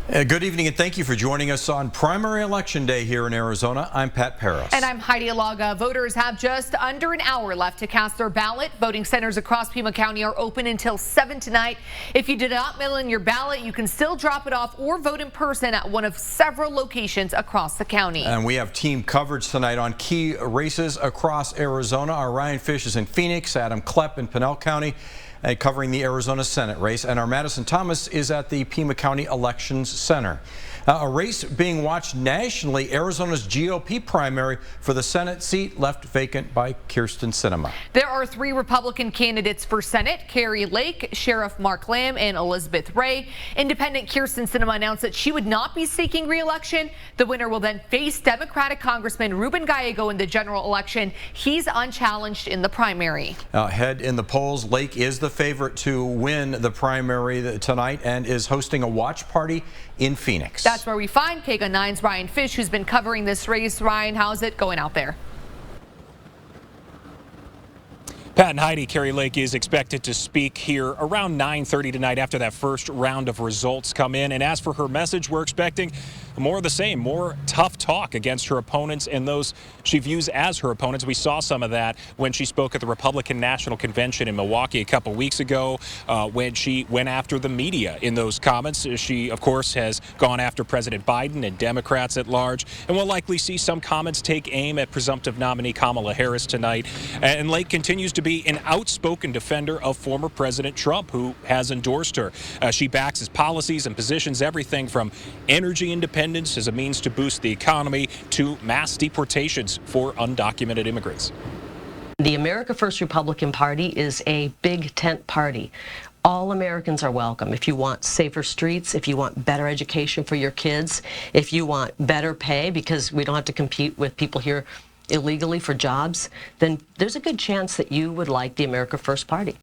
Good evening and thank you for joining us on primary election day here in Arizona. I'm Pat Paris. And I'm Heidi Alaga. Voters have just under an hour left to cast their ballot. Voting centers across Pima County are open until 7 tonight. If you did not mail in your ballot, you can still drop it off or vote in person at one of several locations across the county. And we have team coverage tonight on key races across Arizona. Our Ryan Fish is in Phoenix, Adam Klepp in Pinal County, covering the Arizona Senate race, and our Madison Thomas is at the Pima County Elections Center. A race being watched nationally, Arizona's GOP primary for the Senate seat left vacant by Kyrsten Sinema. There are 3 Republican candidates for Senate: Kari Lake, Sheriff Mark Lamb, and Elizabeth Ray. Independent Kyrsten Sinema announced that she would not be seeking re-election. The winner will then face Democratic Congressman Ruben Gallego in the general election. He's unchallenged in the primary. Ahead in the polls, Lake is the favorite to win the primary tonight and is hosting a watch party in Phoenix. That's where we find KGUN 9's Ryan Fish, who's been covering this race. Ryan, how's it going out there? Pat and Heidi, Kari Lake is expected to speak here around 9:30 tonight after that first round of results come in. And as for her message, we're expecting more of the same, more tough talk against her opponents and those she views as her opponents. We saw some of that when she spoke at the Republican National Convention in Milwaukee a couple weeks ago, when she went after the media in those comments. She, of course, has gone after President Biden and Democrats at large, and we'll likely see some comments take aim at presumptive nominee Kamala Harris tonight. And Lake continues to be an outspoken defender of former President Trump, who has endorsed her. She backs his policies and positions, everything from energy independence as a means to boost the economy to mass deportations for undocumented immigrants. The America First Republican Party is a big tent party. All Americans are welcome. If you want safer streets, if you want better education for your kids, if you want better pay because we don't have to compete with people here illegally for jobs, then there's a good chance that you would like the America First Party.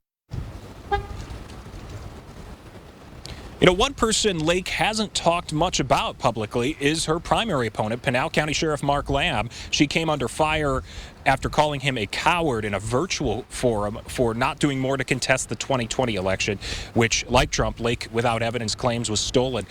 You know, one person Lake hasn't talked much about publicly is her primary opponent, Pinal County Sheriff Mark Lamb. She came under fire after calling him a coward in a virtual forum for not doing more to contest the 2020 election, which, like Trump, Lake, without evidence, claims was stolen.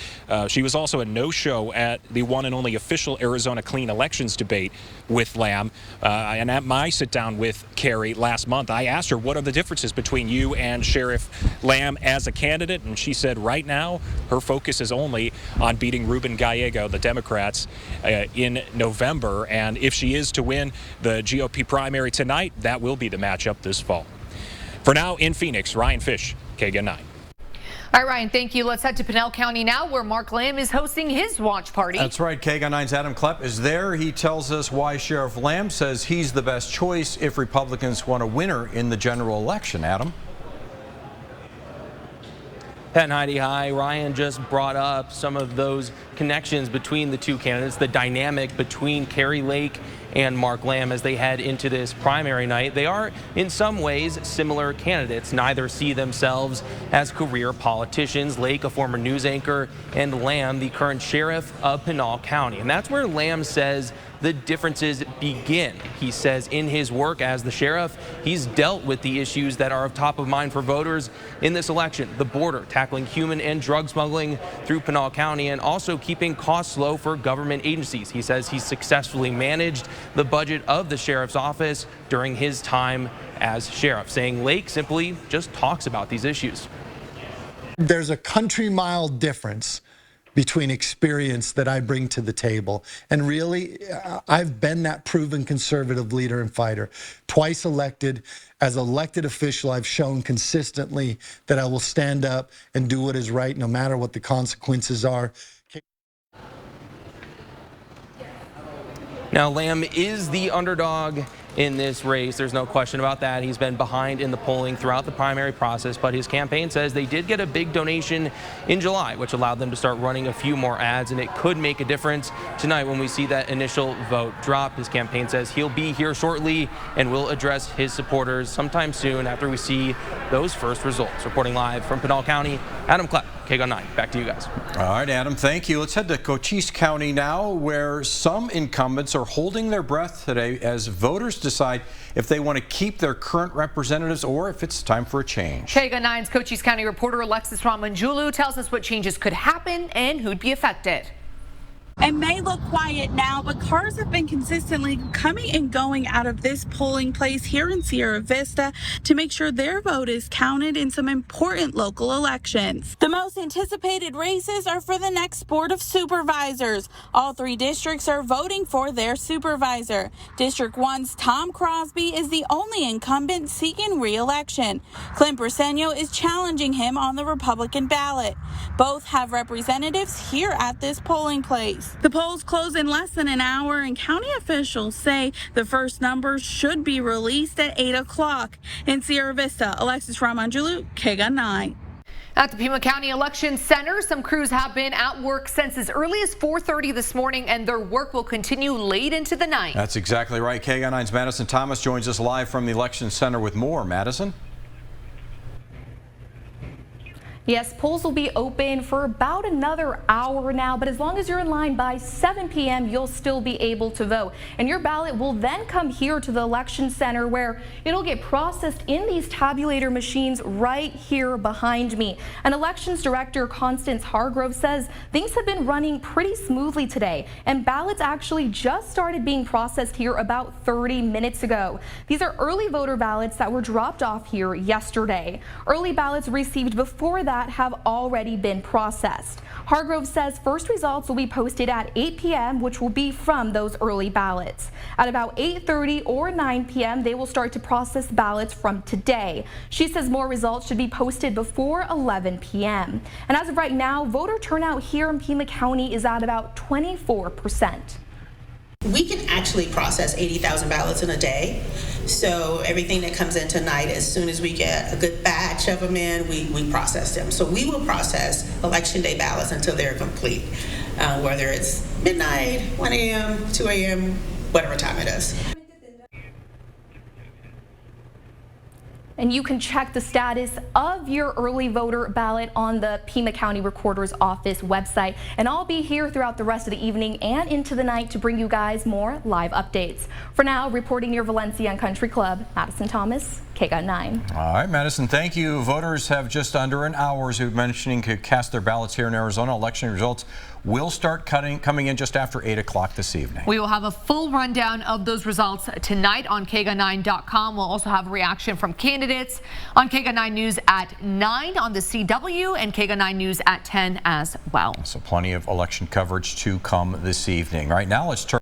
She was also a no-show at the one and only official Arizona Clean Elections debate with Lamb. And at my sit-down with Kari last month, I asked her, what are the differences between you and Sheriff Lamb as a candidate? And she said right now her focus is only on beating Ruben Gallego, the Democrats, in November. And if she is to win the GOP primary tonight, that will be the matchup this fall. For now, in Phoenix, Ryan Fish, KGUN 9. All right, Ryan, thank you. Let's head to Pinal County now, where Mark Lamb is hosting his watch party. That's right. KGUN 9's Adam Klepp is there. He tells us why Sheriff Lamb says he's the best choice if Republicans want a winner in the general election. Adam? Pat and Heidi, hi. Ryan just brought up some of those connections between the two candidates, the dynamic between Kari Lake and Mark Lamb as they head into this primary night. They are in some ways similar candidates. Neither see themselves as career politicians. Lake, a former news anchor, and Lamb, the current sheriff of Pinal County. And that's where Lamb says the differences begin. He says in his work as the sheriff, he's dealt with the issues that are of top of mind for voters in this election: the border, tackling human and drug smuggling through Pinal County, and also keeping costs low for government agencies. He says he successfully managed the budget of the sheriff's office during his time as sheriff, saying Lake simply just talks about these issues. There's a country mile difference between experience that I bring to the table. And really, I've been that proven conservative leader and fighter. Twice elected. As elected official, I've shown consistently that I will stand up and do what is right no matter what the consequences are. Now, Lamb is the underdog in this race. There's no question about that. He's been behind in the polling throughout the primary process, but his campaign says they did get a big donation in July, which allowed them to start running a few more ads, and it could make a difference tonight when we see that initial vote drop. His campaign says he'll be here shortly and will address his supporters sometime soon after we see those first results. Reporting live from Pinal County, Adam Klepp. KGUN 9. Back to you guys. All right, Adam, thank you. Let's head to Cochise County now, where some incumbents are holding their breath today as voters decide if they want to keep their current representatives or if it's time for a change. KGUN 9's Cochise County reporter Alexis Ramanjulu tells us what changes could happen and who'd be affected. It may look quiet now, but cars have been consistently coming and going out of this polling place here in Sierra Vista to make sure their vote is counted in some important local elections. The most anticipated races are for the next Board of Supervisors. All 3 districts are voting for their supervisor. District 1's Tom Crosby is the only incumbent seeking re-election. Clint Briseño is challenging him on the Republican ballot. Both have representatives here at this polling place. The polls close in less than an hour, and county officials say the first numbers should be released at 8 o'clock. In Sierra Vista, Alexis Ramanjulu, KGUN 9. At the Pima County Election Center, some crews have been at work since as early as 4:30 this morning, and their work will continue late into the night. That's exactly right. KGUN 9's Madison Thomas joins us live from the Election Center with more. Madison? Yes, polls will be open for about another hour now, but as long as you're in line by 7 p.m., you'll still be able to vote. And your ballot will then come here to the Election Center, where it'll get processed in these tabulator machines right here behind me. And Elections Director Constance Hargrove says things have been running pretty smoothly today, and ballots actually just started being processed here about 30 minutes ago. These are early voter ballots that were dropped off here yesterday. Early ballots received before that have already been processed. Hargrove says first results will be posted at 8 p.m., which will be from those early ballots. At about 8:30 or 9 p.m., they will start to process ballots from today. She says more results should be posted before 11 p.m. And as of right now, voter turnout here in Pima County is at about 24%. We can actually process 80,000 ballots in a day. So everything that comes in tonight, as soon as we get a good batch of them in, we process them. So we will process Election Day ballots until they're complete, whether it's midnight, 1 a.m., 2 a.m., whatever time it is. And you can check the status of your early voter ballot on the Pima County Recorder's Office website. And I'll be here throughout the rest of the evening and into the night to bring you guys more live updates. For now, reporting near Valencia and Country Club, Madison Thomas, KGUN 9. All right, Madison, thank you. Voters have just under an hour, as we were mentioning, to cast their ballots here in Arizona. Election results will start coming in just after 8 o'clock this evening. We will have a full rundown of those results tonight on KGUN9.com. We'll also have a reaction from candidates on KGUN 9 News at 9 on the CW and KGUN 9 News at 10 as well. So plenty of election coverage to come this evening. Right now, let's turn